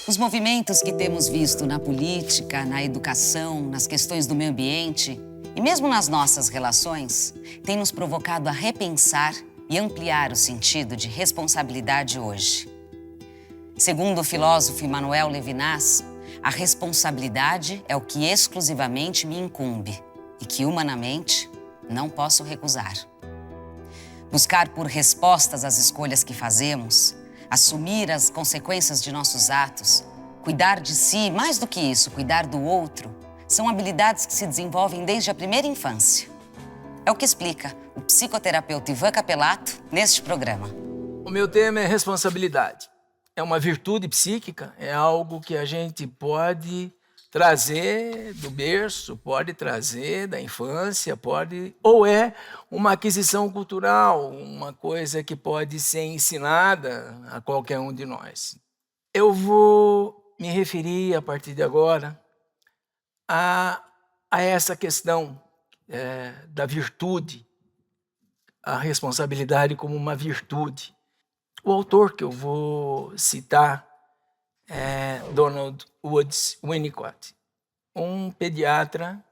Os movimentos que temos visto na política, na educação, nas questões do meio ambiente e mesmo nas nossas relações têm nos provocado a repensar e ampliar o sentido de responsabilidade hoje. Segundo o filósofo Emmanuel Levinas, a responsabilidade é o que exclusivamente me incumbe e que, humanamente, não posso recusar. Buscar por respostas às escolhas que fazemos, assumir as consequências de nossos atos, cuidar de si, mais do que isso, cuidar do outro, são habilidades que se desenvolvem desde a primeira infância. É o que explica o psicoterapeuta Ivan Capelato neste programa. O meu tema é responsabilidade. É uma virtude psíquica, é algo que a gente pode trazer do berço, pode trazer da infância, ou é uma aquisição cultural, uma coisa que pode ser ensinada a qualquer um de nós. Eu vou me referir, a partir de agora, a essa questão da virtude, a responsabilidade como uma virtude. O autor que eu vou citar é Donald Woods Winnicott, um pediatra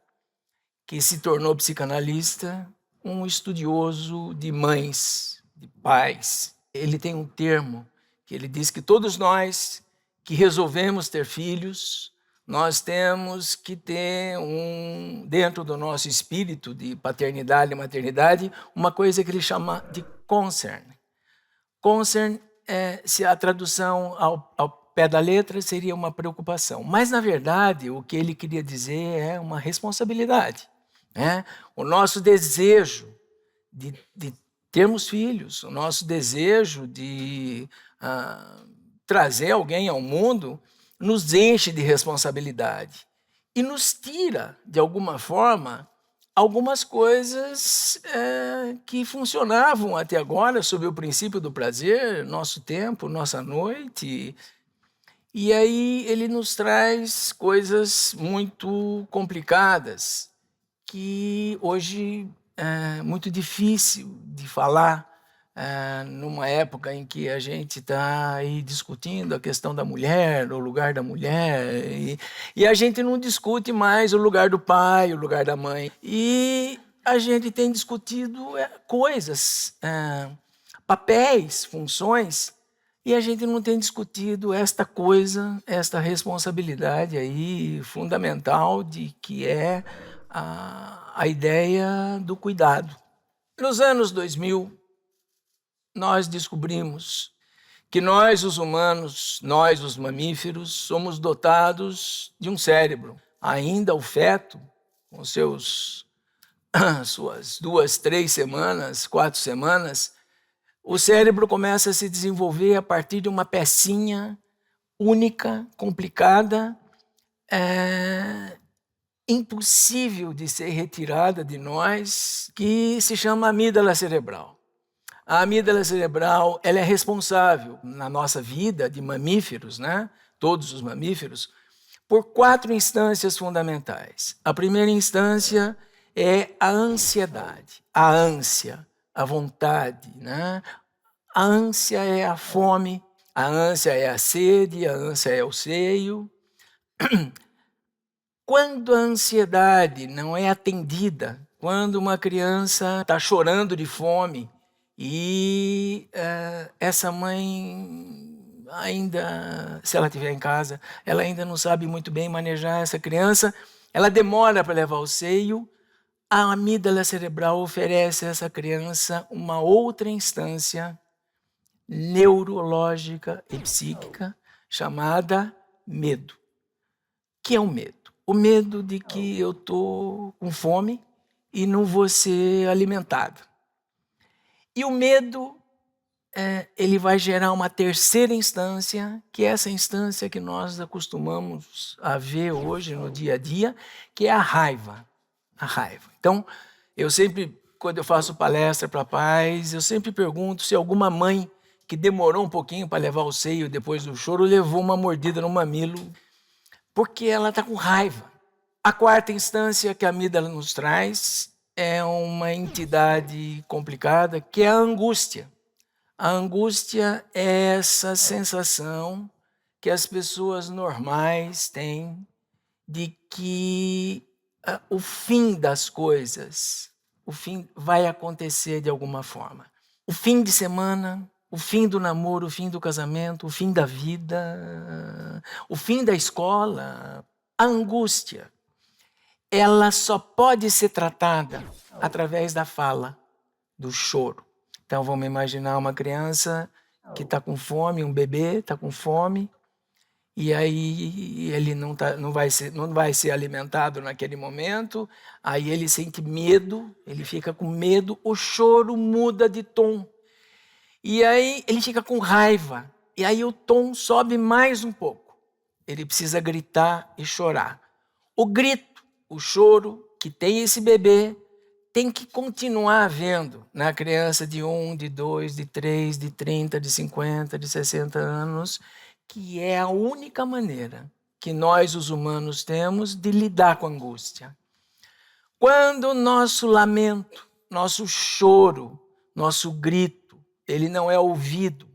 que se tornou psicanalista, um estudioso de mães, de pais. Ele tem um termo que ele diz que todos nós que resolvemos ter filhos, nós temos que ter dentro do nosso espírito de paternidade e maternidade, uma coisa que ele chama de concern. Concern, se a tradução ao pé da letra, seria uma preocupação. Mas, na verdade, o que ele queria dizer é uma responsabilidade. Né? O nosso desejo de termos filhos, o nosso desejo de trazer alguém ao mundo, nos enche de responsabilidade e nos tira, de alguma forma, algumas coisas que funcionavam até agora sob o princípio do prazer, nosso tempo, nossa noite. E aí ele nos traz coisas muito complicadas, que hoje é muito difícil de falar, numa época em que a gente está aí discutindo a questão da mulher, o lugar da mulher, e a gente não discute mais o lugar do pai, o lugar da mãe. E a gente tem discutido coisas, papéis, funções, e a gente não tem discutido esta coisa, esta responsabilidade aí fundamental de que é a ideia do cuidado. Nos anos 2000, nós descobrimos que nós, os humanos, nós, os mamíferos, somos dotados de um cérebro. Ainda o feto, com suas 2, 3 semanas, 4 semanas, o cérebro começa a se desenvolver a partir de uma pecinha única, complicada, impossível de ser retirada de nós, que se chama amígdala cerebral. A amígdala cerebral, ela é responsável na nossa vida de mamíferos, né? Todos os mamíferos, por 4 instâncias fundamentais. A primeira instância é a ansiedade, a ânsia, a vontade, né? A ânsia é a fome, a ânsia é a sede, a ânsia é o seio. Quando a ansiedade não é atendida, quando uma criança está chorando de fome e essa mãe ainda, se ela estiver em casa, ela ainda não sabe muito bem manejar essa criança, ela demora para levar ao seio, a amígdala cerebral oferece a essa criança uma outra instância neurológica e psíquica chamada medo. O que é o medo? O medo de que eu estou com fome e não vou ser alimentado. E o medo, ele vai gerar uma terceira instância, que é essa instância que nós acostumamos a ver hoje no dia a dia, que é a raiva. A raiva. Então, eu sempre, quando eu faço palestra para pais, eu sempre pergunto se alguma mãe que demorou um pouquinho para levar o seio depois do choro levou uma mordida no mamilo, porque ela está com raiva. A quarta instância que a amígdala nos traz é uma entidade complicada, que é a angústia. A angústia é essa sensação que as pessoas normais têm de que o fim das coisas, o fim vai acontecer de alguma forma. O fim de semana, o fim do namoro, o fim do casamento, o fim da vida, o fim da escola, a angústia, ela só pode ser tratada através da fala, do choro. Então vamos imaginar uma criança que está com fome, um bebê está com fome, e aí ele não vai ser alimentado naquele momento, aí ele sente medo, ele fica com medo, o choro muda de tom. E aí ele fica com raiva, e aí o tom sobe mais um pouco. Ele precisa gritar e chorar. O grito, o choro que tem esse bebê, tem que continuar havendo na criança de 1, de 2, de 3, de 30, de 50, de 60 anos, que é a única maneira que nós, os humanos, temos de lidar com a angústia. Quando o nosso lamento, nosso choro, nosso grito, ele não é ouvido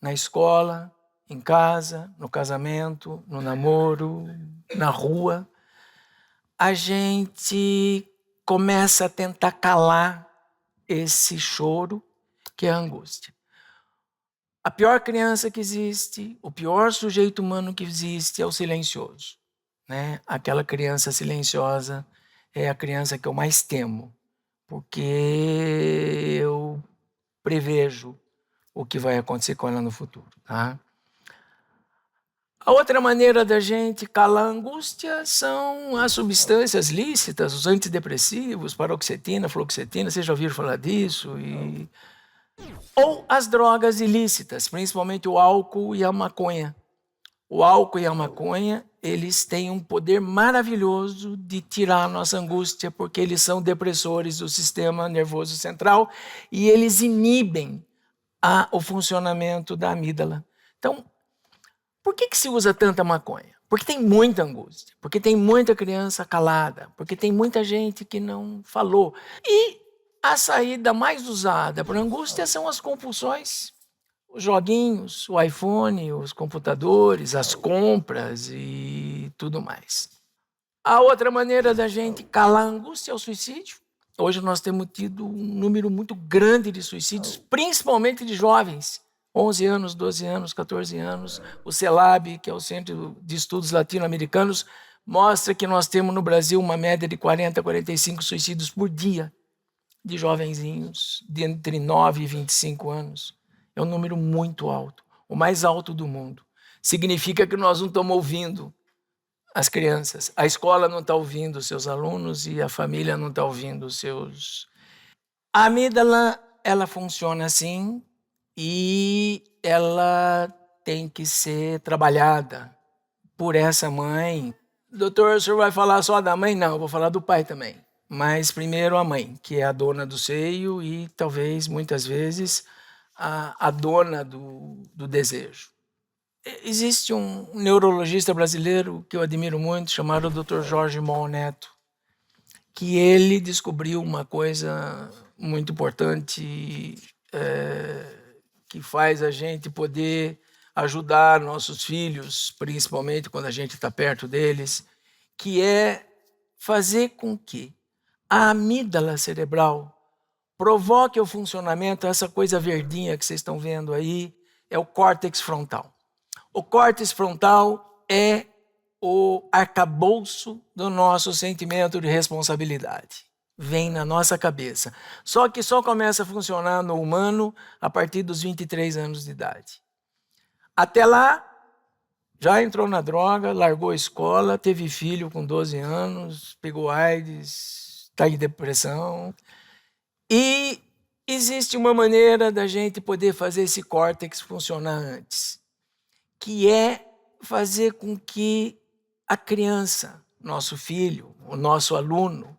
na escola, em casa, no casamento, no namoro, na rua, a gente começa a tentar calar esse choro, que é a angústia. A pior criança que existe, o pior sujeito humano que existe é o silencioso, né? Aquela criança silenciosa é a criança que eu mais temo, porque eu prevejo o que vai acontecer com ela no futuro, tá? A outra maneira da gente calar a angústia são as substâncias lícitas, os antidepressivos, paroxetina, fluoxetina, vocês já ouviram falar disso? Ou as drogas ilícitas, principalmente o álcool e a maconha. O álcool e a maconha, eles têm um poder maravilhoso de tirar a nossa angústia, porque eles são depressores do sistema nervoso central e eles inibem o funcionamento da amígdala. Então, por que se usa tanta maconha? Porque tem muita angústia, porque tem muita criança calada, porque tem muita gente que não falou. E a saída mais usada para angústia são as compulsões, os joguinhos, o iPhone, os computadores, as compras e tudo mais. A outra maneira da gente calar a angústia é o suicídio. Hoje nós temos tido um número muito grande de suicídios, principalmente de jovens. 11 anos, 12 anos, 14 anos. O CELAB, que é o Centro de Estudos Latino-Americanos, mostra que nós temos no Brasil uma média de 40 a 45 suicídios por dia de jovenzinhos de entre 9 e 25 anos. É um número muito alto, o mais alto do mundo. Significa que nós não estamos ouvindo as crianças. A escola não está ouvindo os seus alunos e a família não está ouvindo os seus... A amígdala, ela funciona assim e ela tem que ser trabalhada por essa mãe. Doutor, o senhor vai falar só da mãe? Não, eu vou falar do pai também. Mas primeiro a mãe, que é a dona do seio e talvez, muitas vezes, a dona do desejo. Existe um neurologista brasileiro que eu admiro muito, chamado Dr. Jorge Mol Neto, que ele descobriu uma coisa muito importante que faz a gente poder ajudar nossos filhos, principalmente quando a gente está perto deles, que é fazer com que a amígdala cerebral provoque o funcionamento, essa coisa verdinha que vocês estão vendo aí, é o córtex frontal. O córtex frontal é o arcabouço do nosso sentimento de responsabilidade. Vem na nossa cabeça. Só que só começa a funcionar no humano a partir dos 23 anos de idade. Até lá, já entrou na droga, largou a escola, teve filho com 12 anos, pegou AIDS, está em depressão. E existe uma maneira da gente poder fazer esse córtex funcionar antes, que é fazer com que a criança, nosso filho, o nosso aluno,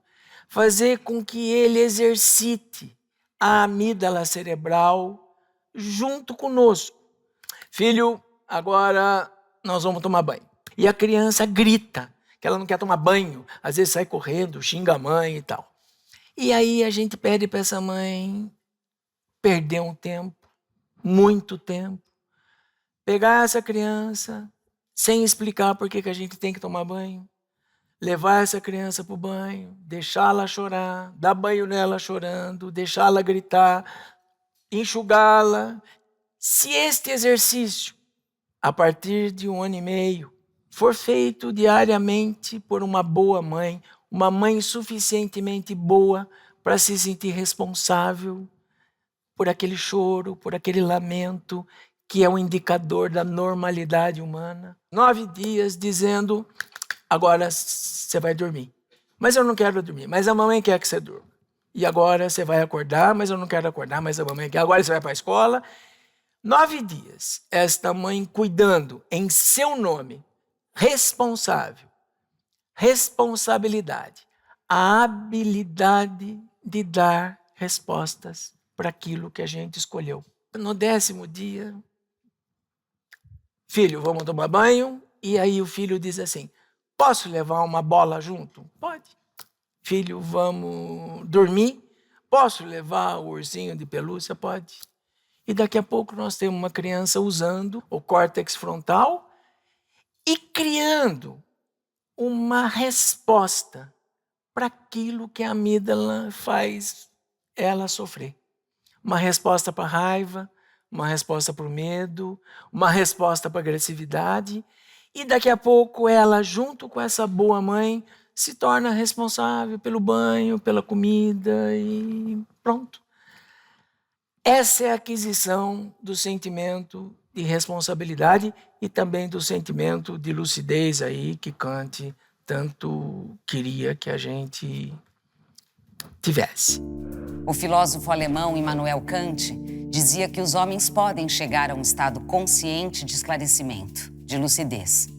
fazer com que ele exercite a amígdala cerebral junto conosco. Filho, agora nós vamos tomar banho. E a criança grita que ela não quer tomar banho, às vezes sai correndo, xinga a mãe e tal. E aí a gente pede para essa mãe perder um tempo, muito tempo, pegar essa criança sem explicar por que a gente tem que tomar banho, levar essa criança para o banho, deixá-la chorar, dar banho nela chorando, deixá-la gritar, enxugá-la. Se este exercício, a partir de 1 ano e meio, for feito diariamente por uma boa mãe, uma mãe suficientemente boa para se sentir responsável por aquele choro, por aquele lamento, que é um indicador da normalidade humana. 9 dias dizendo, agora você vai dormir. Mas eu não quero dormir, mas a mamãe quer que você durma. E agora você vai acordar, mas eu não quero acordar, mas a mamãe quer. Agora você vai para a escola. 9 dias, esta mãe cuidando em seu nome, responsável, responsabilidade, a habilidade de dar respostas para aquilo que a gente escolheu. No 10º dia, filho, vamos tomar banho? E aí o filho diz assim, posso levar uma bola junto? Pode. Filho, vamos dormir? Posso levar o ursinho de pelúcia? Pode. E daqui a pouco nós temos uma criança usando o córtex frontal e criando uma resposta para aquilo que a amígdala faz ela sofrer. Uma resposta para a raiva, uma resposta para o medo, uma resposta para a agressividade. E daqui a pouco ela, junto com essa boa mãe, se torna responsável pelo banho, pela comida e pronto. Essa é a aquisição do sentimento de responsabilidade e também do sentimento de lucidez aí que Kant tanto queria que a gente tivesse. O filósofo alemão Immanuel Kant dizia que os homens podem chegar a um estado consciente de esclarecimento, de lucidez,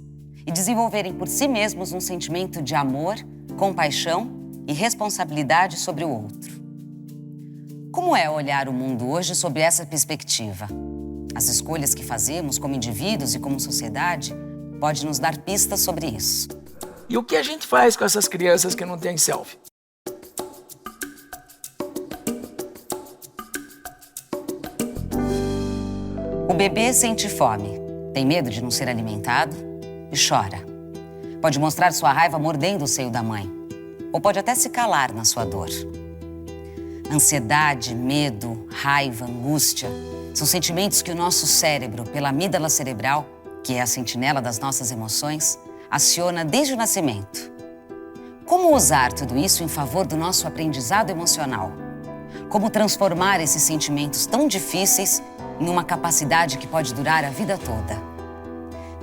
e desenvolverem por si mesmos um sentimento de amor, compaixão e responsabilidade sobre o outro. Como é olhar o mundo hoje sob essa perspectiva? As escolhas que fazemos como indivíduos e como sociedade podem nos dar pistas sobre isso. E o que a gente faz com essas crianças que não têm selfie? O bebê sente fome, tem medo de não ser alimentado e chora. Pode mostrar sua raiva mordendo o seio da mãe, ou pode até se calar na sua dor. Ansiedade, medo, raiva, angústia são sentimentos que o nosso cérebro, pela amígdala cerebral, que é a sentinela das nossas emoções, aciona desde o nascimento. Como usar tudo isso em favor do nosso aprendizado emocional? Como transformar esses sentimentos tão difíceis em uma capacidade que pode durar a vida toda?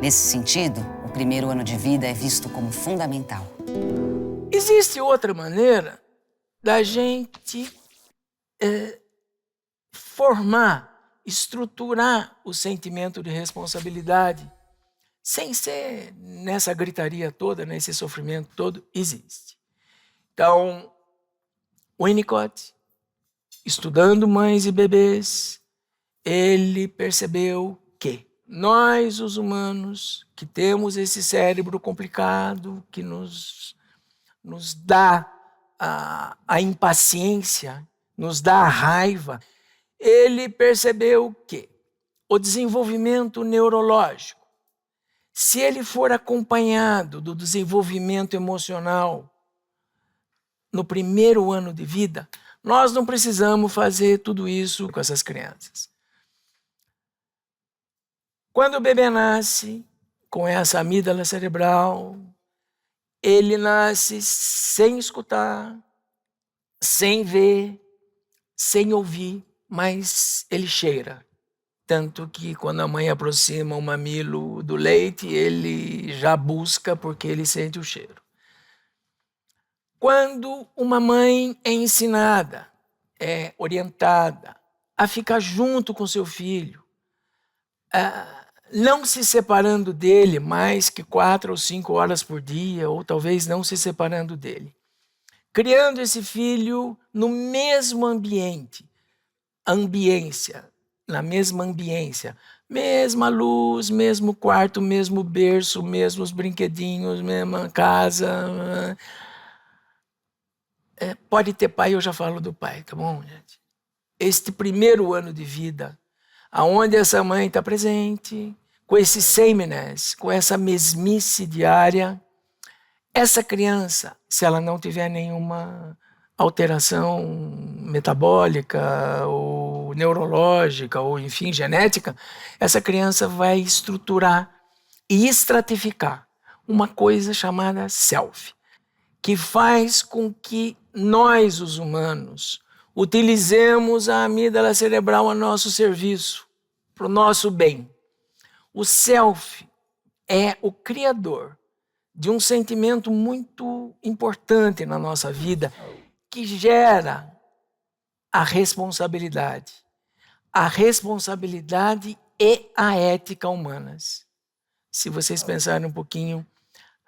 Nesse sentido, o primeiro ano de vida é visto como fundamental. Existe outra maneira da gente formar, estruturar o sentimento de responsabilidade sem ser nessa gritaria toda, nesse sofrimento todo. Existe. Então, Winnicott, estudando mães e bebês, ele percebeu que nós, os humanos, que temos esse cérebro complicado, que nos dá a impaciência, nos dá a raiva, ele percebeu que o desenvolvimento neurológico, se ele for acompanhado do desenvolvimento emocional no primeiro ano de vida, nós não precisamos fazer tudo isso com essas crianças. Quando o bebê nasce com essa amígdala cerebral, ele nasce sem escutar, sem ver, sem ouvir, mas ele cheira. Tanto que quando a mãe aproxima o mamilo do leite, ele já busca porque ele sente o cheiro. Quando uma mãe é ensinada, é orientada a ficar junto com seu filho, não se separando dele mais que 4 ou 5 horas por dia, ou talvez não se separando dele, criando esse filho no mesmo na mesma ambiência, mesma luz, mesmo quarto, mesmo berço, mesmos brinquedinhos, mesma casa. Pode ter pai, eu já falo do pai, tá bom, gente? Este primeiro ano de vida, aonde essa mãe está presente, com esse sameness, com essa mesmice diária, essa criança, se ela não tiver nenhuma alteração metabólica ou neurológica ou, enfim, genética, essa criança vai estruturar e estratificar uma coisa chamada self, que faz com que nós, os humanos, utilizemos a amígdala cerebral a nosso serviço, para o nosso bem. O self é o criador de um sentimento muito importante na nossa vida, que gera a responsabilidade. A responsabilidade e a ética humanas. Se vocês pensarem um pouquinho,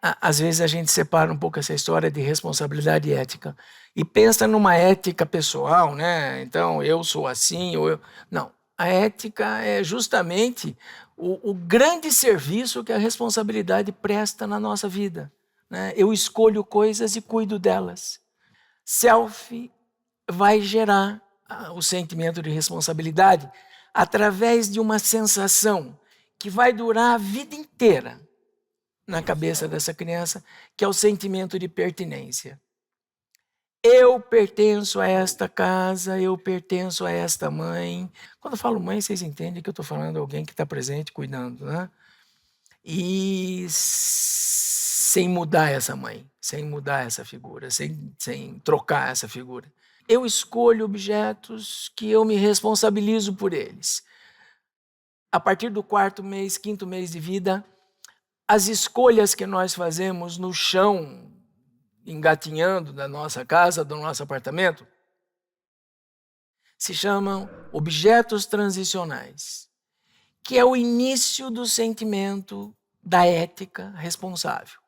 às vezes a gente separa um pouco essa história de responsabilidade e ética. E pensa numa ética pessoal, né? Então, eu sou assim, ou eu... Não, a ética é justamente o grande serviço que a responsabilidade presta na nossa vida, né? Eu escolho coisas e cuido delas. Self vai gerar o sentimento de responsabilidade através de uma sensação que vai durar a vida inteira na cabeça dessa criança, que é o sentimento de pertinência. Eu pertenço a esta casa, eu pertenço a esta mãe. Quando eu falo mãe, vocês entendem que eu estou falando de alguém que está presente, cuidando, né? E sem mudar essa mãe, sem mudar essa figura, sem trocar essa figura. Eu escolho objetos que eu me responsabilizo por eles. A partir do 4º mês, 5º mês de vida, as escolhas que nós fazemos no chão, engatinhando da nossa casa, do nosso apartamento, se chamam objetos transicionais, que é o início do sentimento da ética responsável.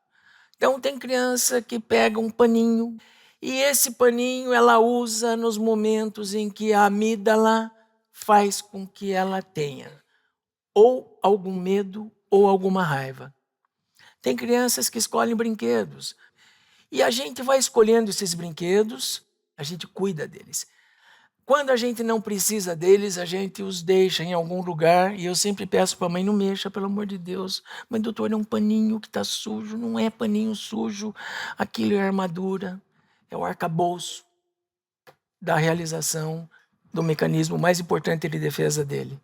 Então tem criança que pega um paninho e esse paninho ela usa nos momentos em que a amígdala faz com que ela tenha ou algum medo ou alguma raiva. Tem crianças que escolhem brinquedos. E a gente vai escolhendo esses brinquedos, a gente cuida deles. Quando a gente não precisa deles, a gente os deixa em algum lugar. E eu sempre peço para a mãe, não mexa, pelo amor de Deus. Mãe, doutor, é um paninho que está sujo. Não é paninho sujo. Aquilo é armadura, é o arcabouço da realização do mecanismo mais importante de defesa dele.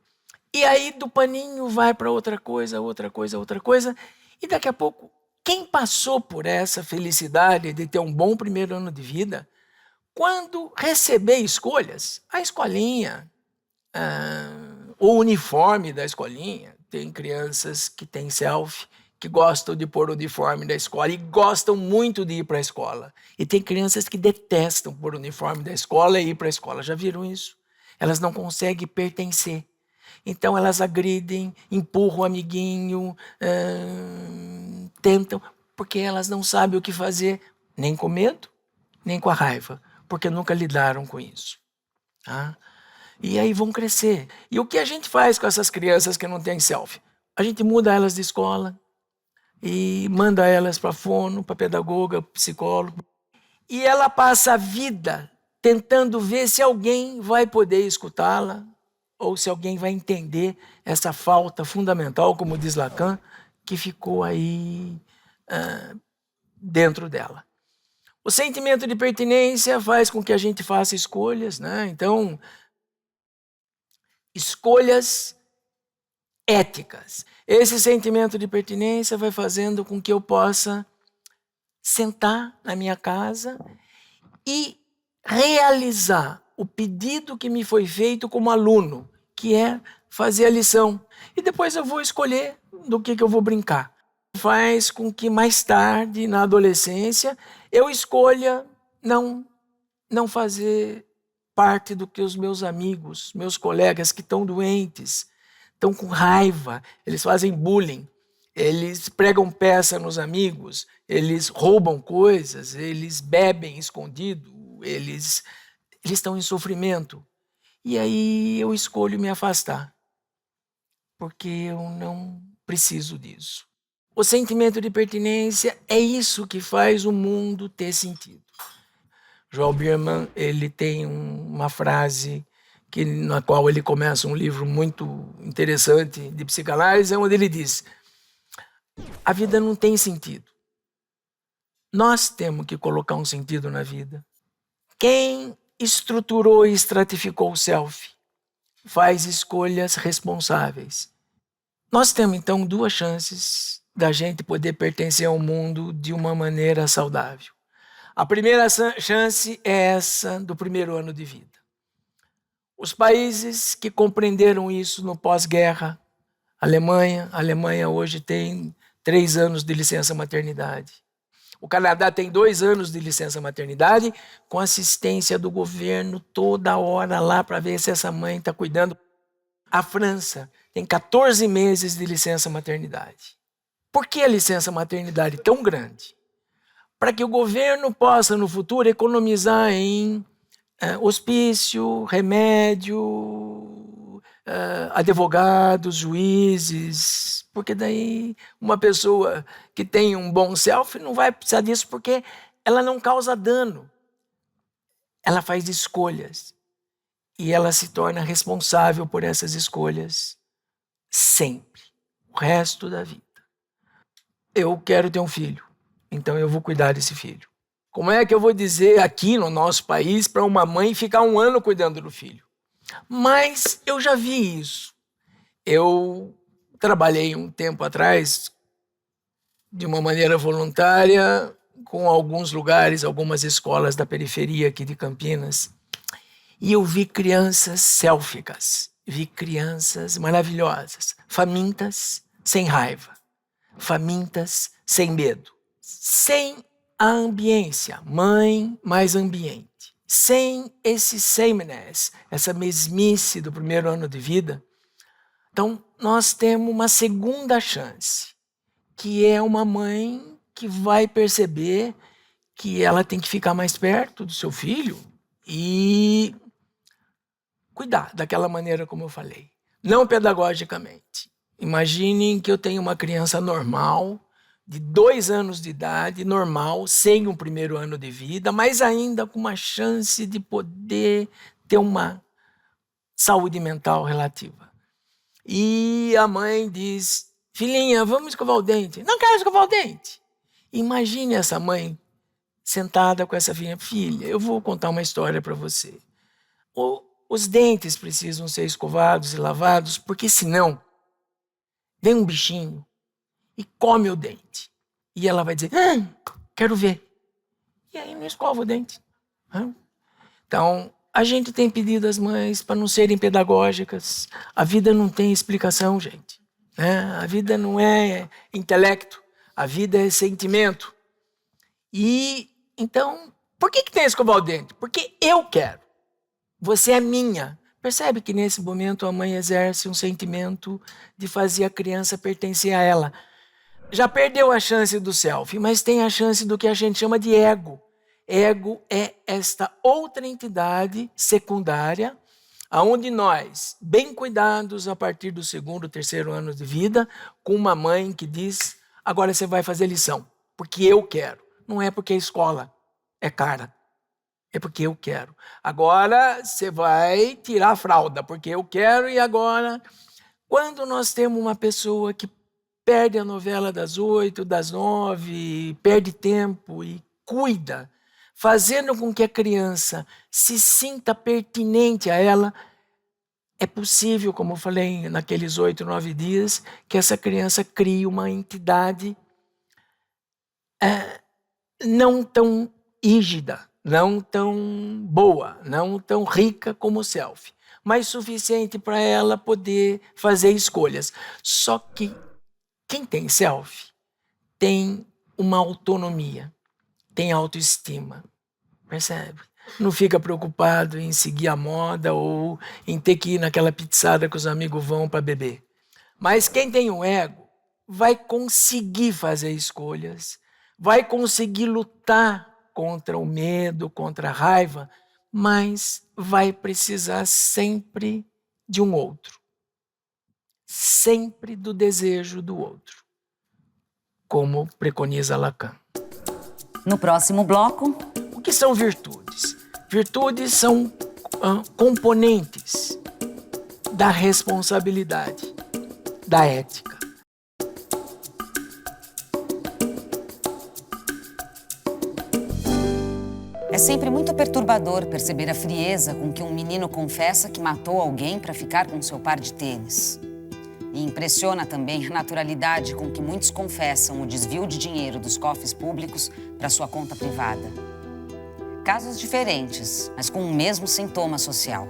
E aí do paninho vai para outra coisa, outra coisa, outra coisa. E daqui a pouco, quem passou por essa felicidade de ter um bom primeiro ano de vida, quando receber escolhas, a escolinha, o uniforme da escolinha, tem crianças que têm self, que gostam de pôr o uniforme da escola e gostam muito de ir para a escola. E tem crianças que detestam pôr o uniforme da escola e ir para a escola. Já viram isso? Elas não conseguem pertencer. Então elas agridem, empurram o amiguinho, tentam, porque elas não sabem o que fazer, nem com medo, nem com a raiva, porque nunca lidaram com isso. Tá? E aí vão crescer. E o que a gente faz com essas crianças que não têm self? A gente muda elas de escola e manda elas para fono, para pedagoga, psicólogo. E ela passa a vida tentando ver se alguém vai poder escutá-la, ou se alguém vai entender essa falta fundamental, como diz Lacan, que ficou aí dentro dela. O sentimento de pertinência faz com que a gente faça escolhas, né? Então, escolhas éticas. Esse sentimento de pertinência vai fazendo com que eu possa sentar na minha casa e realizar o pedido que me foi feito como aluno, que é fazer a lição. E depois eu vou escolher do que eu vou brincar. Faz com que mais tarde, na adolescência, eu escolha não fazer parte do que os meus amigos, meus colegas que estão doentes, estão com raiva, eles fazem bullying, eles pregam peça nos amigos, eles roubam coisas, eles bebem escondido, eles estão em sofrimento. E aí eu escolho me afastar, porque eu não preciso disso. O sentimento de pertinência é isso que faz o mundo ter sentido. Joel Biermann, ele tem uma frase na qual ele começa um livro muito interessante de psicanálise, onde ele diz: a vida não tem sentido. Nós temos que colocar um sentido na vida. Quem estruturou e estratificou o self faz escolhas responsáveis. Nós temos, então, duas chances da gente poder pertencer ao mundo de uma maneira saudável. A primeira chance é essa do primeiro ano de vida. Os países que compreenderam isso no pós-guerra, a Alemanha hoje tem 3 anos de licença maternidade. O Canadá tem 2 anos de licença maternidade, com assistência do governo toda hora lá para ver se essa mãe está cuidando. A França tem 14 meses de licença maternidade. Por que a licença maternidade tão grande? Para que o governo possa, no futuro, economizar em hospício, remédio, advogados, juízes, porque daí uma pessoa que tem um bom self não vai precisar disso, porque ela não causa dano. Ela faz escolhas e ela se torna responsável por essas escolhas sempre, o resto da vida. Eu quero ter um filho, então eu vou cuidar desse filho. Como é que eu vou dizer aqui no nosso país para uma mãe ficar 1 ano cuidando do filho? Mas eu já vi isso. Eu trabalhei um tempo atrás, de uma maneira voluntária, com alguns lugares, algumas escolas da periferia aqui de Campinas, e eu vi crianças sélficas, vi crianças maravilhosas, famintas, sem raiva, famintas, sem medo, sem a ambiência, mãe mais ambiente. Sem esse sameness, essa mesmice do primeiro ano de vida, então nós temos uma segunda chance, que é uma mãe que vai perceber que ela tem que ficar mais perto do seu filho e cuidar daquela maneira como eu falei. Não pedagogicamente. Imaginem que eu tenho uma criança normal, de 2 anos de idade, normal, sem um primeiro ano de vida, mas ainda com uma chance de poder ter uma saúde mental relativa. E a mãe diz: filhinha, vamos escovar o dente. Não quero escovar o dente. Imagine essa mãe sentada com essa filha: filha, eu vou contar uma história para você. Os dentes precisam ser escovados e lavados, porque senão vem um bichinho e come o dente. E ela vai dizer: quero ver. E aí não escova o dente. Então, a gente tem pedido às mães para não serem pedagógicas. A vida não tem explicação, gente. A vida não é intelecto. A vida é sentimento. E, então, por que tem que escovar o dente? Porque eu quero. Você é minha. Percebe que nesse momento a mãe exerce um sentimento de fazer a criança pertencer a ela. Já perdeu a chance do self, mas tem a chance do que a gente chama de ego. Ego é esta outra entidade secundária, aonde nós, bem cuidados a partir do 2º, 3º ano de vida, com uma mãe que diz: agora você vai fazer lição, porque eu quero. Não é porque a escola é cara, é porque eu quero. Agora você vai tirar a fralda, porque eu quero. E agora, quando nós temos uma pessoa que perde a novela das 8, das 9, perde tempo e cuida, fazendo com que a criança se sinta pertinente a ela, é possível, como eu falei naqueles 8, 9 dias, que essa criança crie uma entidade não tão rígida, não tão boa, não tão rica como o self, mas suficiente para ela poder fazer escolhas. Só que quem tem self tem uma autonomia, tem autoestima, percebe? Não fica preocupado em seguir a moda ou em ter que ir naquela pizzada que os amigos vão para beber. Mas quem tem o ego vai conseguir fazer escolhas, vai conseguir lutar contra o medo, contra a raiva, mas vai precisar sempre de um outro. Sempre do desejo do outro, como preconiza Lacan. No próximo bloco... O que são virtudes? Virtudes são componentes da responsabilidade, da ética. É sempre muito perturbador perceber a frieza com que um menino confessa que matou alguém para ficar com seu par de tênis. E impressiona também a naturalidade com que muitos confessam o desvio de dinheiro dos cofres públicos para sua conta privada. Casos diferentes, mas com o mesmo sintoma social.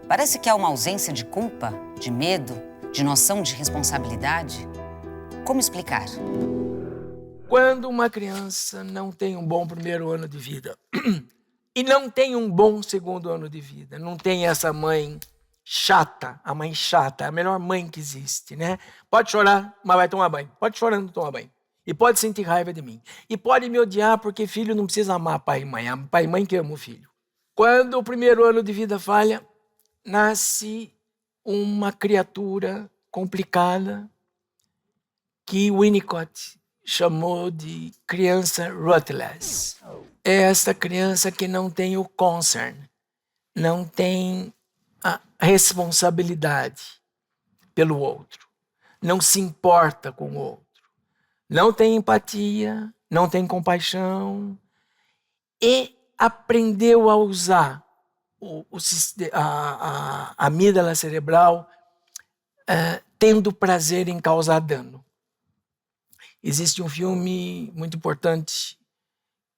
Parece que há uma ausência de culpa, de medo, de noção de responsabilidade. Como explicar? Quando uma criança não tem um bom primeiro ano de vida e não tem um bom segundo ano de vida, não tem essa mãe chata, a mãe chata, a melhor mãe que existe, né? Pode chorar, mas vai tomar banho. Pode chorar, não tomar banho. E pode sentir raiva de mim. E pode me odiar porque filho não precisa amar pai e mãe. É pai e mãe que ama o filho. Quando o primeiro ano de vida falha, nasce uma criatura complicada que Winnicott chamou de criança ruthless. É esta criança que não tem o concern, não tem a responsabilidade pelo outro, não se importa com o outro, não tem empatia, não tem compaixão e aprendeu a usar a amígdala cerebral tendo prazer em causar dano. Existe um filme muito importante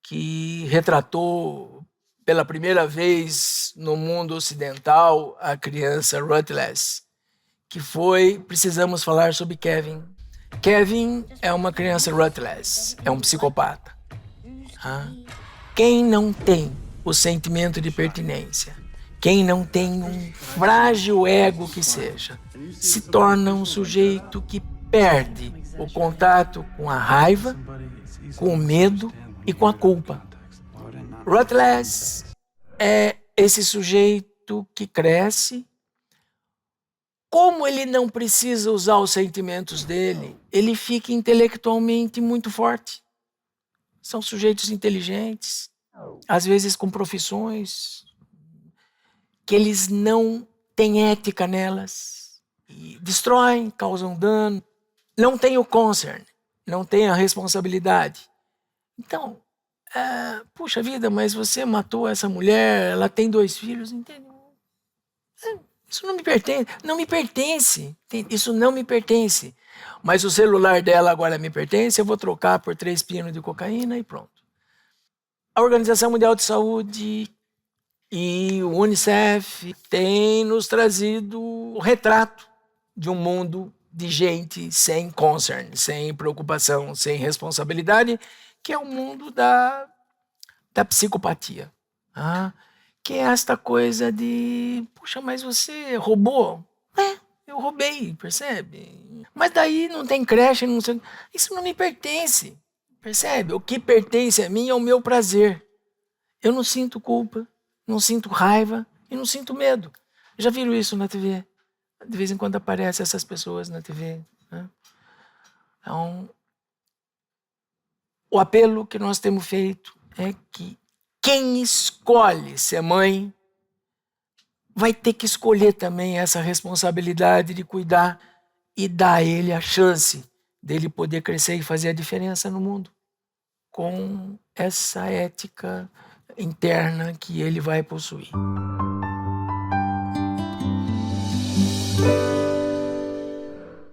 que retratou pela primeira vez no mundo ocidental a criança ruthless, que foi Precisamos Falar sobre Kevin. Kevin é uma criança ruthless, é um psicopata. Quem não tem o sentimento de pertinência, quem não tem um frágil ego que seja, se torna um sujeito que perde o contato com a raiva, com o medo e com a culpa. Ruthless é esse sujeito que cresce. Como ele não precisa usar os sentimentos dele, ele fica intelectualmente muito forte. São sujeitos inteligentes, às vezes com profissões que eles não têm ética nelas, e destroem, causam dano. Não tem o concern, não tem a responsabilidade. Então, puxa vida, mas você matou essa mulher, ela tem 2 filhos, entende? Isso não me pertence, não me pertence, isso não me pertence. Mas o celular dela agora me pertence, eu vou trocar por 3 pinos de cocaína e pronto. A Organização Mundial de Saúde e o Unicef têm nos trazido o retrato de um mundo de gente sem concern, sem preocupação, sem responsabilidade, que é o mundo da psicopatia. Que é esta coisa de, puxa, mas você roubou? Eu roubei, percebe? Mas daí não tem creche, não sei, isso não me pertence, percebe? O que pertence a mim é o meu prazer. Eu não sinto culpa, não sinto raiva e não sinto medo. Já viram isso na TV? De vez em quando aparecem essas pessoas na TV. Né? Então, o apelo que nós temos feito é que quem escolhe ser mãe vai ter que escolher também essa responsabilidade de cuidar e dar a ele a chance dele poder crescer e fazer a diferença no mundo com essa ética interna que ele vai possuir.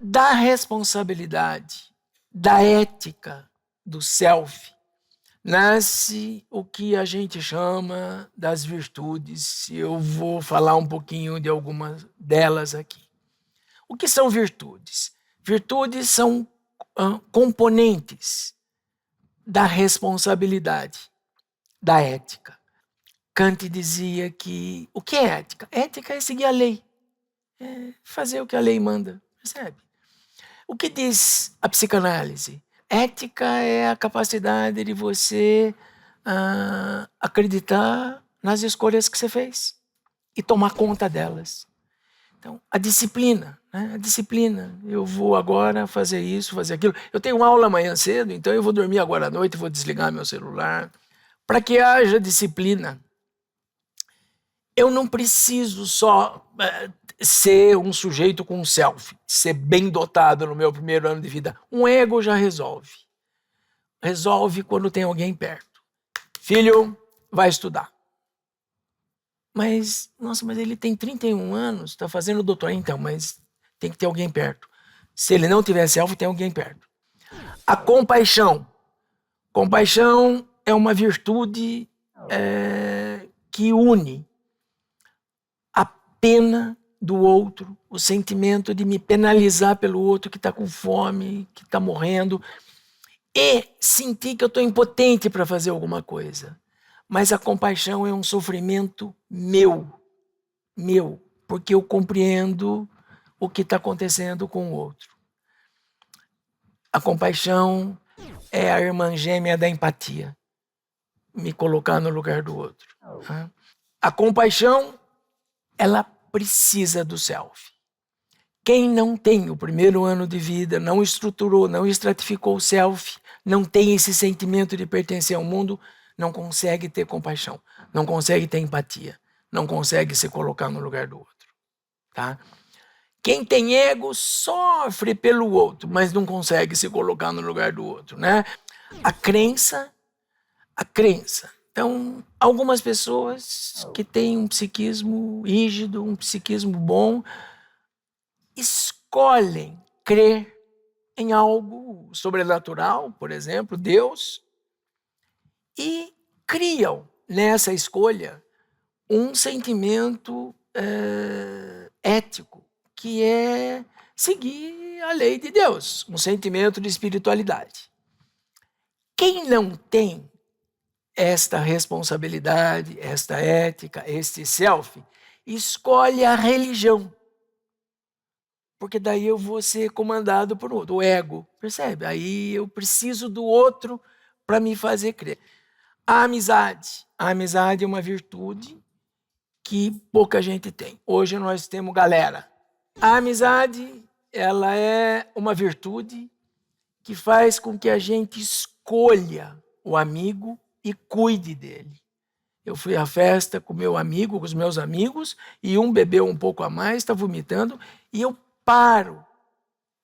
Da responsabilidade, da ética, do self, nasce o que a gente chama das virtudes. Eu vou falar um pouquinho de algumas delas aqui. O que são virtudes? Virtudes são componentes da responsabilidade, da ética. Kant dizia que o que é ética? Ética é seguir a lei, é fazer o que a lei manda, percebe? O que diz a psicanálise? Ética é a capacidade de você acreditar nas escolhas que você fez e tomar conta delas. Então, a disciplina, né? A disciplina. Eu vou agora fazer isso, fazer aquilo. Eu tenho aula amanhã cedo, então eu vou dormir agora à noite, vou desligar meu celular. Para que haja disciplina Eu não preciso só ser um sujeito com um self, ser bem dotado no meu primeiro ano de vida. Um ego já resolve. Resolve quando tem alguém perto. Filho, vai estudar. Mas, nossa, mas ele tem 31 anos, está fazendo doutorado. Então, mas tem que ter alguém perto. Se ele não tiver self, tem alguém perto. A compaixão. Compaixão é uma virtude que une a pena do outro, o sentimento de me penalizar pelo outro que está com fome, que está morrendo, e sentir que eu estou impotente para fazer alguma coisa. Mas a compaixão é um sofrimento meu, porque eu compreendo o que está acontecendo com o outro. A compaixão é a irmã gêmea da empatia, me colocar no lugar do outro. A compaixão, ela precisa do self. Quem não tem o primeiro ano de vida, não estruturou, não estratificou o self, não tem esse sentimento de pertencer ao mundo, não consegue ter compaixão, não consegue ter empatia, não consegue se colocar no lugar do outro. Tá? Quem tem ego sofre pelo outro, mas não consegue se colocar no lugar do outro. Né? A crença. Então, algumas pessoas que têm um psiquismo rígido, um psiquismo bom, escolhem crer em algo sobrenatural, por exemplo, Deus, e criam nessa escolha um sentimento ético, que é seguir a lei de Deus, um sentimento de espiritualidade. Quem não tem esta responsabilidade, esta ética, este self, escolhe a religião. Porque daí eu vou ser comandado por outro, o ego, percebe? Aí eu preciso do outro para me fazer crer. A amizade é uma virtude que pouca gente tem. Hoje nós temos galera. A amizade, ela é uma virtude que faz com que a gente escolha o amigo e cuide dele. Eu fui à festa com meu amigo, com os meus amigos, e um bebeu um pouco a mais, está vomitando, e eu paro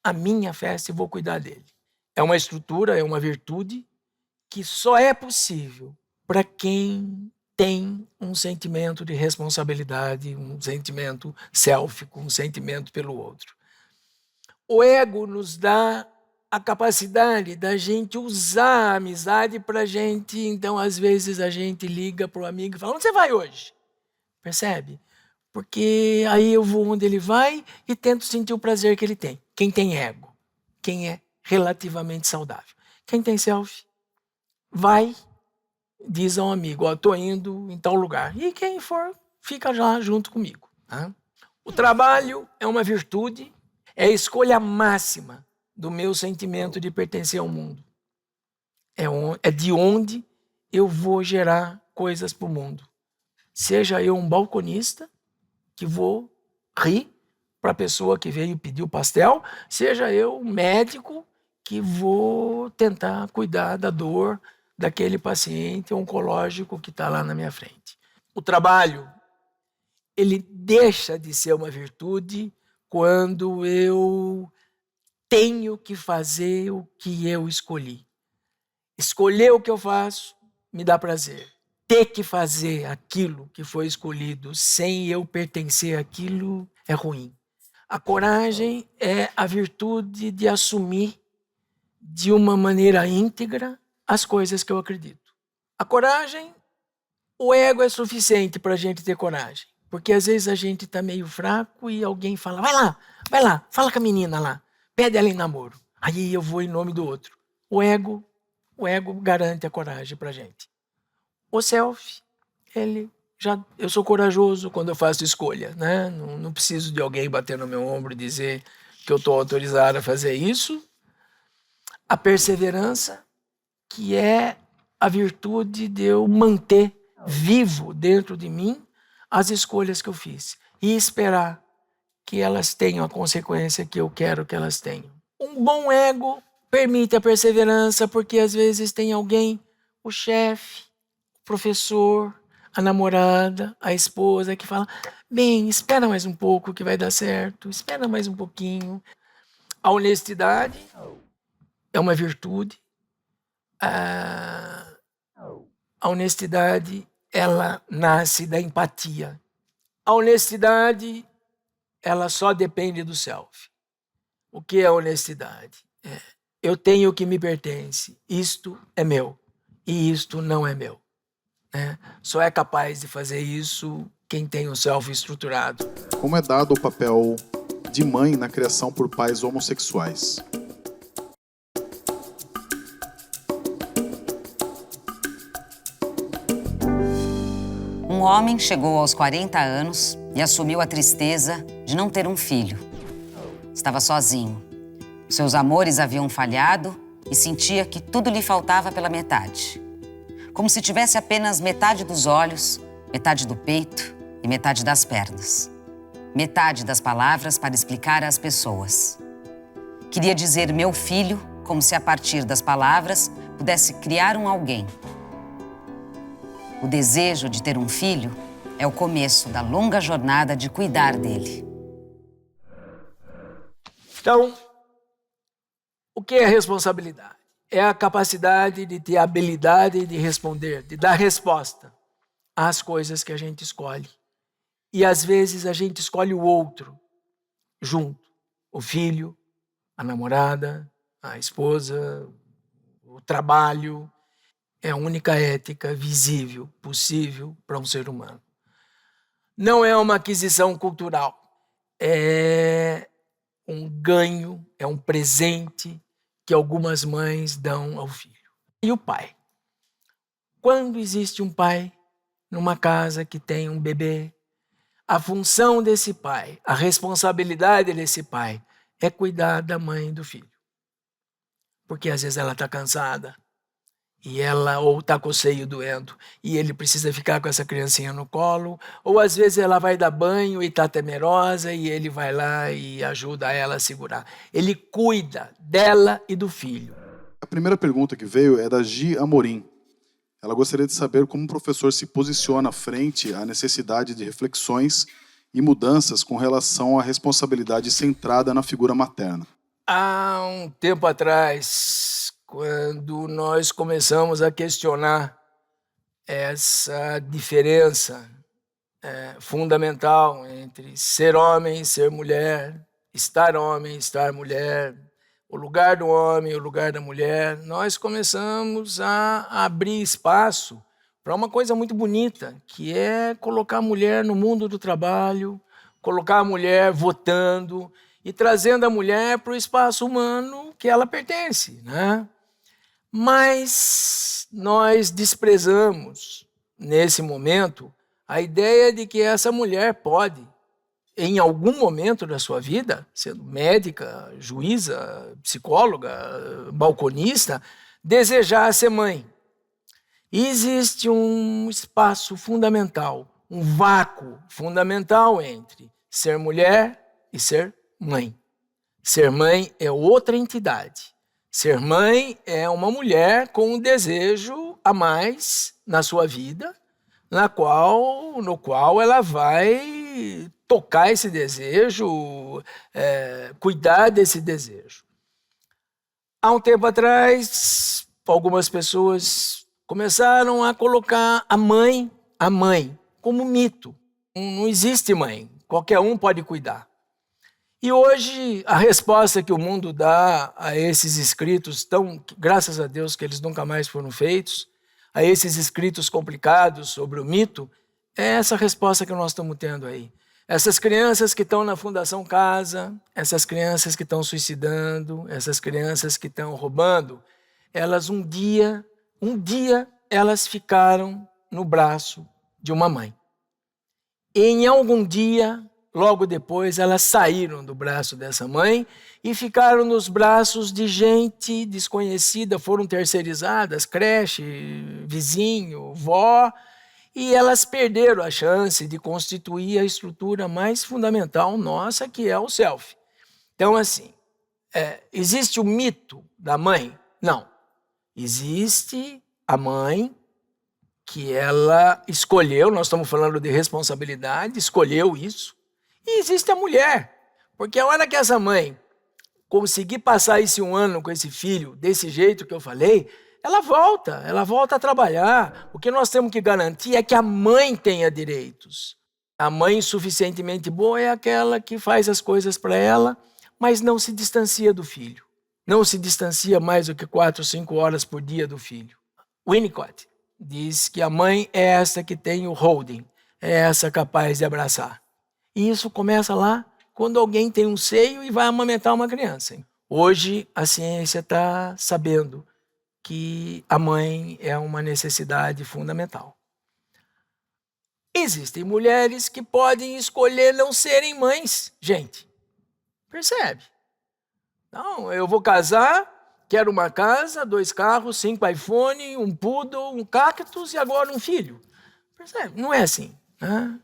a minha festa e vou cuidar dele. É uma estrutura, é uma virtude que só é possível para quem tem um sentimento de responsabilidade, um sentimento sélfico, um sentimento pelo outro. O ego nos dá a capacidade da gente usar a amizade para a gente, então às vezes a gente liga para o amigo e fala, onde você vai hoje? Percebe? Porque aí eu vou onde ele vai e tento sentir o prazer que ele tem. Quem tem ego, quem é relativamente saudável. Quem tem self, vai, diz ao amigo, estou indo em tal lugar. E quem for, fica já junto comigo. Tá? O trabalho é uma virtude, é a escolha máxima do meu sentimento de pertencer ao mundo. É de onde eu vou gerar coisas para o mundo. Seja eu um balconista, que vou rir para a pessoa que veio pedir o pastel, seja eu um médico que vou tentar cuidar da dor daquele paciente oncológico que está lá na minha frente. O trabalho, ele deixa de ser uma virtude quando eu tenho que fazer o que eu escolhi. Escolher o que eu faço me dá prazer. Ter que fazer aquilo que foi escolhido sem eu pertencer àquilo é ruim. A coragem é a virtude de assumir de uma maneira íntegra as coisas que eu acredito. A coragem, o ego é suficiente para a gente ter coragem. Porque às vezes a gente está meio fraco e alguém fala, vai lá, fala com a menina lá, pede ela em namoro. Aí eu vou em nome do outro. O ego garante a coragem para a gente. O self, eu sou corajoso quando eu faço escolha, né? Não preciso de alguém bater no meu ombro e dizer que eu estou autorizado a fazer isso. A perseverança, que é a virtude de eu manter vivo dentro de mim as escolhas que eu fiz e esperar que elas tenham a consequência que eu quero que elas tenham. Um bom ego permite a perseverança porque às vezes tem alguém, o chefe, professor, a namorada, a esposa que fala: bem, espera mais um pouco que vai dar certo, espera mais um pouquinho. A honestidade é uma virtude. A honestidade, ela nasce da empatia. A honestidade, ela só depende do self. O que é honestidade? Eu tenho o que me pertence, isto é meu e isto não é meu. Só é capaz de fazer isso quem tem o self estruturado. Como é dado o papel de mãe na criação por pais homossexuais? Um homem chegou aos 40 anos e assumiu a tristeza de não ter um filho. Estava sozinho. Seus amores haviam falhado e sentia que tudo lhe faltava pela metade. Como se tivesse apenas metade dos olhos, metade do peito e metade das pernas. Metade das palavras para explicar às pessoas. Queria dizer meu filho, como se a partir das palavras pudesse criar um alguém. O desejo de ter um filho é o começo da longa jornada de cuidar dele. Então, o que é responsabilidade? É a capacidade de ter a habilidade de responder, de dar resposta às coisas que a gente escolhe. E às vezes a gente escolhe o outro junto. O filho, a namorada, a esposa, o trabalho. É a única ética visível, possível para um ser humano. Não é uma aquisição cultural. É um ganho, é um presente que algumas mães dão ao filho. E o pai? Quando existe um pai numa casa que tem um bebê, a função desse pai, a responsabilidade desse pai é cuidar da mãe do filho. Porque às vezes ela está cansada, e ela ou está com o seio doendo e ele precisa ficar com essa criancinha no colo, ou às vezes ela vai dar banho e está temerosa e ele vai lá e ajuda ela a segurar. Ele cuida dela e do filho. A primeira pergunta que veio é da Gi Amorim. Ela gostaria de saber como o professor se posiciona frente à necessidade de reflexões e mudanças com relação à responsabilidade centrada na figura materna. Há um tempo atrás, quando nós começamos a questionar essa diferença fundamental entre ser homem e ser mulher, estar homem e estar mulher, o lugar do homem e o lugar da mulher, nós começamos a abrir espaço para uma coisa muito bonita, que é colocar a mulher no mundo do trabalho, colocar a mulher votando e trazendo a mulher para o espaço humano que ela pertence, né? Mas nós desprezamos, nesse momento, a ideia de que essa mulher pode, em algum momento da sua vida, sendo médica, juíza, psicóloga, balconista, desejar ser mãe. E existe um espaço fundamental, um vácuo fundamental entre ser mulher e ser mãe. Ser mãe é outra entidade. Ser mãe é uma mulher com um desejo a mais na sua vida, no qual ela vai tocar esse desejo, cuidar desse desejo. Há um tempo atrás, algumas pessoas começaram a colocar a mãe como mito. Não existe mãe, qualquer um pode cuidar. E hoje a resposta que o mundo dá a esses escritos, graças a Deus que eles nunca mais foram feitos, a esses escritos complicados sobre o mito, é essa resposta que nós estamos tendo aí. Essas crianças que estão na Fundação Casa, essas crianças que estão suicidando, essas crianças que estão roubando, elas um dia elas ficaram no braço de uma mãe. E em algum dia, logo depois, elas saíram do braço dessa mãe e ficaram nos braços de gente desconhecida, foram terceirizadas, creche, vizinho, vó, e elas perderam a chance de constituir a estrutura mais fundamental nossa, que é o self. Então, assim, existe o mito da mãe? Não. Existe a mãe que ela escolheu, nós estamos falando de responsabilidade, escolheu isso. E existe a mulher, porque a hora que essa mãe conseguir passar esse 1 ano com esse filho, desse jeito que eu falei, ela volta a trabalhar. O que nós temos que garantir é que a mãe tenha direitos. A mãe suficientemente boa é aquela que faz as coisas para ela, mas não se distancia do filho. Não se distancia mais do que 4 ou 5 horas por dia do filho. Winnicott diz que a mãe é essa que tem o holding, é essa capaz de abraçar. E isso começa lá quando alguém tem um seio e vai amamentar uma criança. Hoje a ciência está sabendo que a mãe é uma necessidade fundamental. Existem mulheres que podem escolher não serem mães. Gente, percebe? Não, eu vou casar, quero uma casa, 2 carros, 5 iPhone, um poodle, um cactus e agora um filho. Percebe? Não é assim, né?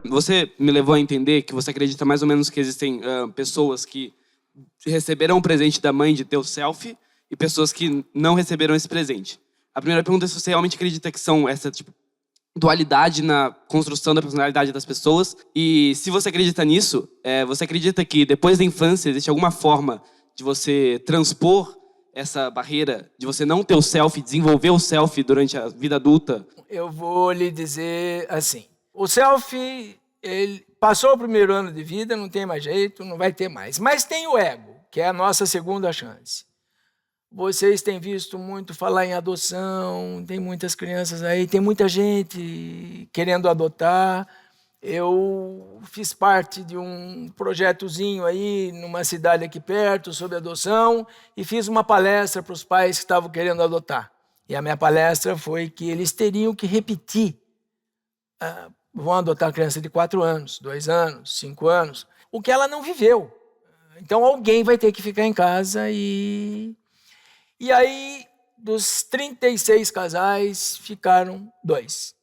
Você me levou a entender que você acredita mais ou menos que existem pessoas que receberam o presente da mãe de ter o selfie e pessoas que não receberam esse presente. A primeira pergunta é se você realmente acredita que são essa dualidade na construção da personalidade das pessoas. E se você acredita nisso, você acredita que depois da infância existe alguma forma de você transpor essa barreira, de você não ter o selfie, desenvolver o selfie durante a vida adulta? Eu vou lhe dizer assim, o selfie, ele passou o 1º ano de vida, não tem mais jeito, não vai ter mais. Mas tem o ego, que é a nossa segunda chance. Vocês têm visto muito falar em adoção, tem muitas crianças aí, tem muita gente querendo adotar. Eu fiz parte de um projetozinho aí numa cidade aqui perto sobre adoção e fiz uma palestra para os pais que estavam querendo adotar. E a minha palestra foi que eles teriam que repetir. Vão adotar criança de 4 anos, 2 anos, 5 anos, o que ela não viveu. Então alguém vai ter que ficar em casa E aí, dos 36 casais, ficaram 2.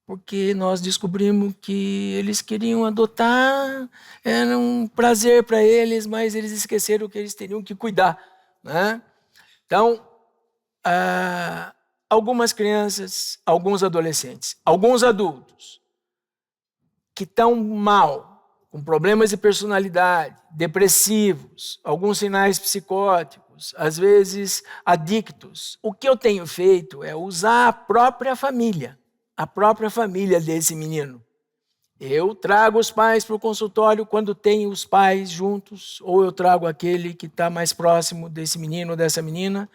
Porque nós descobrimos que eles queriam adotar, era um prazer para eles, mas eles esqueceram que eles teriam que cuidar, né? Então, algumas crianças, alguns adolescentes, alguns adultos que estão mal, com problemas de personalidade, depressivos, alguns sinais psicóticos, às vezes adictos. O que eu tenho feito é usar a própria família desse menino. Eu trago os pais para o consultório quando tenho os pais juntos, ou eu trago aquele que está mais próximo desse menino ou dessa menina,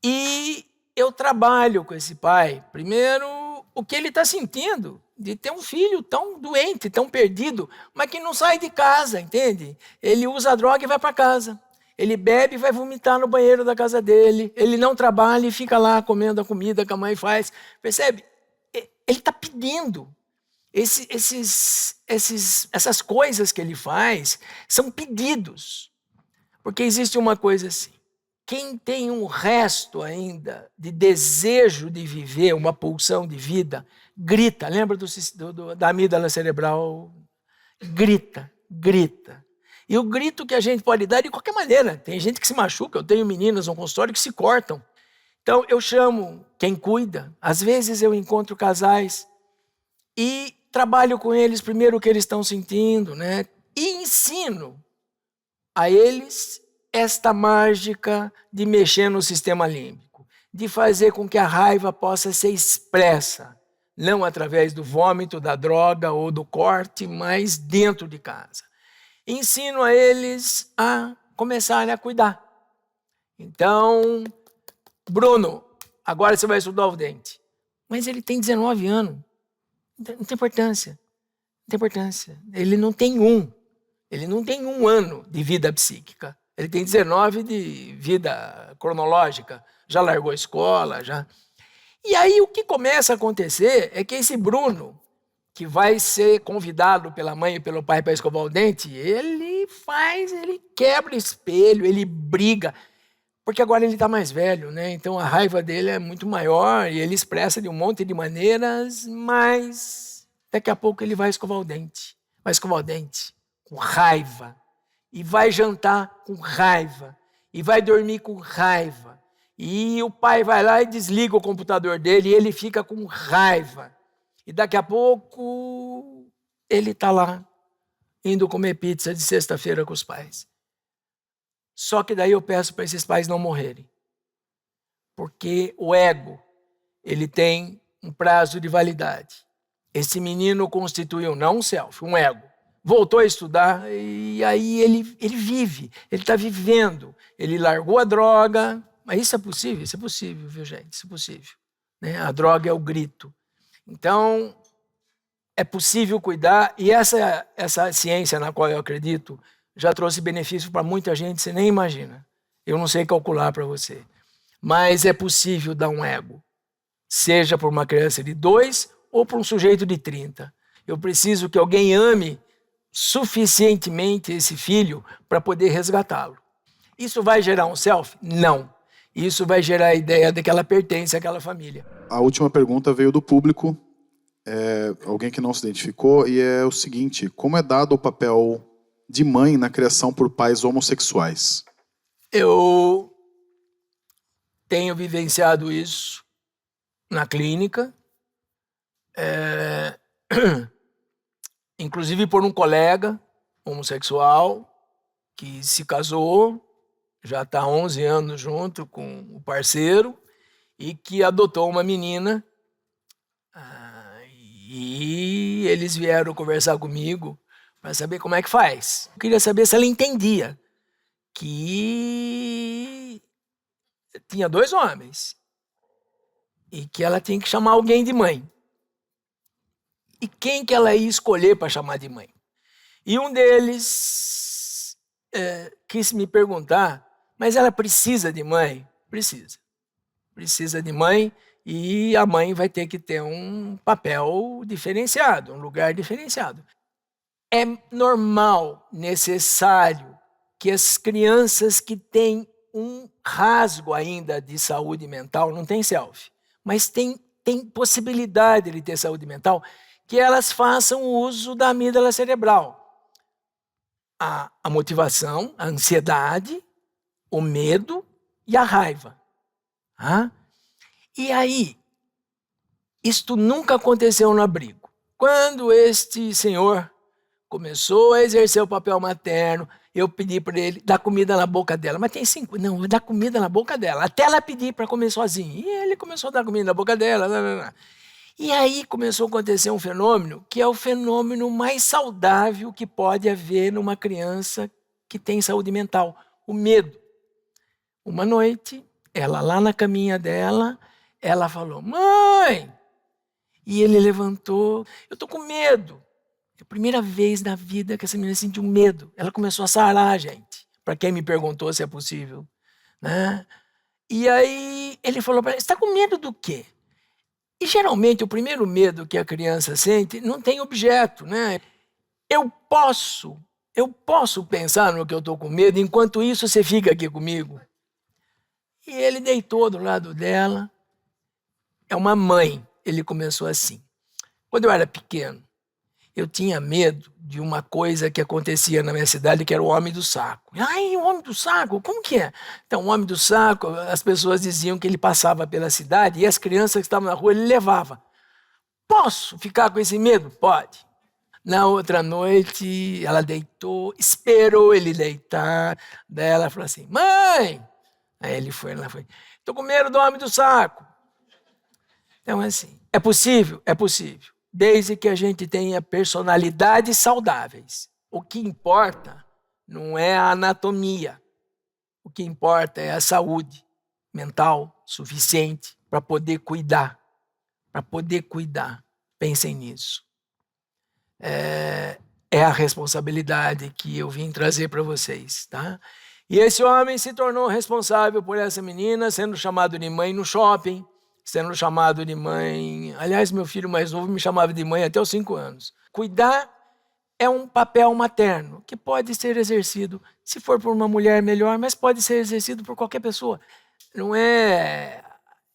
e eu trabalho com esse pai, primeiro, o que ele está sentindo de ter um filho tão doente, tão perdido, mas que não sai de casa, entende? Ele usa droga e vai para casa. Ele bebe e vai vomitar no banheiro da casa dele. Ele não trabalha e fica lá comendo a comida que a mãe faz. Percebe? Ele está pedindo. Essas coisas que ele faz são pedidos. Porque existe uma coisa assim. Quem tem um resto ainda de desejo de viver, uma pulsão de vida, grita. Lembra da amígdala cerebral? Grita. E o grito que a gente pode dar de qualquer maneira. Tem gente que se machuca, eu tenho meninas no consultório que se cortam. Então eu chamo quem cuida. Às vezes eu encontro casais e trabalho com eles primeiro o que eles estão sentindo, né? E ensino a eles esta mágica de mexer no sistema límbico, de fazer com que a raiva possa ser expressa, não através do vômito, da droga ou do corte, mas dentro de casa. Ensino a eles a começarem a cuidar. Então, Bruno, agora você vai estudar o dente. Mas ele tem 19 anos. Não tem importância. Não tem importância. Ele não tem um ano de vida psíquica. Ele tem 19 de vida cronológica. Já largou a escola, já. E aí o que começa a acontecer é que esse Bruno, que vai ser convidado pela mãe e pelo pai para escovar o dente, ele quebra espelho, ele briga, porque agora ele está mais velho, né? Então a raiva dele é muito maior e ele expressa de um monte de maneiras, mas daqui a pouco ele vai escovar o dente com raiva, e vai jantar com raiva, e vai dormir com raiva, E o pai vai lá e desliga o computador dele e ele fica com raiva. E daqui a pouco ele está lá, indo comer pizza de sexta-feira com os pais. Só que daí eu peço para esses pais não morrerem. Porque o ego, ele tem um prazo de validade. Esse menino constituiu não um self, um ego. Voltou a estudar e aí ele vive, ele está vivendo. Ele largou a droga, mas isso é possível, viu, gente? Isso é possível. Né? A droga é o grito. Então, é possível cuidar, e essa ciência na qual eu acredito já trouxe benefício para muita gente, você nem imagina. Eu não sei calcular para você. Mas é possível dar um ego, seja por uma criança de 2 ou por um sujeito de 30. Eu preciso que alguém ame suficientemente esse filho para poder resgatá-lo. Isso vai gerar um self? Não. Isso vai gerar a ideia de que ela pertence àquela família. A última pergunta veio do público, alguém que não se identificou, e é o seguinte: como é dado o papel de mãe na criação por pais homossexuais? Eu tenho vivenciado isso na clínica, inclusive por um colega homossexual que se casou, já está há 11 anos junto com o parceiro, e que adotou uma menina. E eles vieram conversar comigo para saber como é que faz. Eu queria saber se ela entendia que tinha 2 homens e que ela tinha que chamar alguém de mãe. E quem que ela ia escolher para chamar de mãe? E um deles quis me perguntar, mas ela precisa de mãe? Precisa. Precisa de mãe, e a mãe vai ter que ter um papel diferenciado, um lugar diferenciado. É normal, necessário, que as crianças que têm um rasgo ainda de saúde mental, não tem self, mas tem possibilidade de ter saúde mental, que elas façam uso da amígdala cerebral. A motivação, a ansiedade, o medo e a raiva. E aí, isto nunca aconteceu no abrigo. Quando este senhor começou a exercer o papel materno, eu pedi para ele dar comida na boca dela. Mas tem 5, não, dar comida na boca dela. Até ela pedir para comer sozinha. E ele começou a dar comida na boca dela. E aí começou a acontecer um fenômeno que é o fenômeno mais saudável que pode haver numa criança que tem saúde mental: o medo. Uma noite, ela lá na caminha dela, ela falou: mãe! E ele levantou: eu tô com medo. É a primeira vez na vida que essa menina sentiu medo. Ela começou a sarar, gente. Para quem me perguntou se é possível. Né? E aí ele falou para ela: você está com medo do quê? E geralmente o primeiro medo que a criança sente não tem objeto. Né? Eu posso pensar no que eu estou com medo, enquanto isso você fica aqui comigo. E ele deitou do lado dela. É uma mãe. Ele começou assim: quando eu era pequeno, eu tinha medo de uma coisa que acontecia na minha cidade, que era o homem do saco. Ai, o homem do saco? Como que é? Então, o homem do saco, as pessoas diziam que ele passava pela cidade e as crianças que estavam na rua ele levava. Posso ficar com esse medo? Pode. Na outra noite, ela deitou, esperou ele deitar. Daí ela falou assim: mãe! Aí ele foi, ela foi: estou com medo do homem do saco. Então, assim, é possível? É possível. Desde que a gente tenha personalidades saudáveis. O que importa não é a anatomia. O que importa é a saúde mental suficiente para poder cuidar. Para poder cuidar. Pensem nisso. É a responsabilidade que eu vim trazer para vocês, tá? E esse homem se tornou responsável por essa menina, sendo chamado de mãe no shopping, sendo chamado de mãe. Aliás, meu filho mais novo me chamava de mãe até os 5 anos. Cuidar é um papel materno que pode ser exercido, se for por uma mulher, melhor, mas pode ser exercido por qualquer pessoa. Não é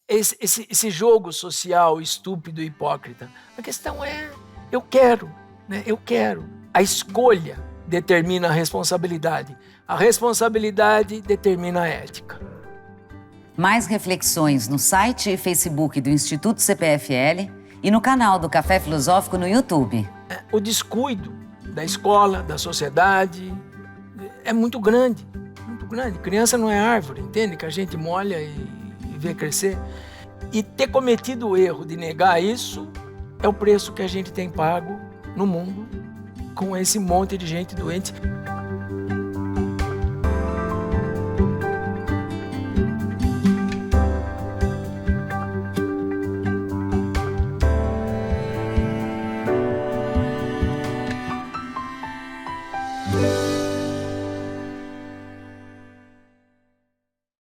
esse jogo social estúpido e hipócrita. A questão é: eu quero, né? Eu quero. A escolha determina a responsabilidade. A responsabilidade determina a ética. Mais reflexões no site e Facebook do Instituto CPFL e no canal do Café Filosófico no YouTube. O descuido da escola, da sociedade, é muito grande, muito grande. Criança não é árvore, entende? Que a gente molha e vê crescer. E ter cometido o erro de negar isso é o preço que a gente tem pago no mundo com esse monte de gente doente.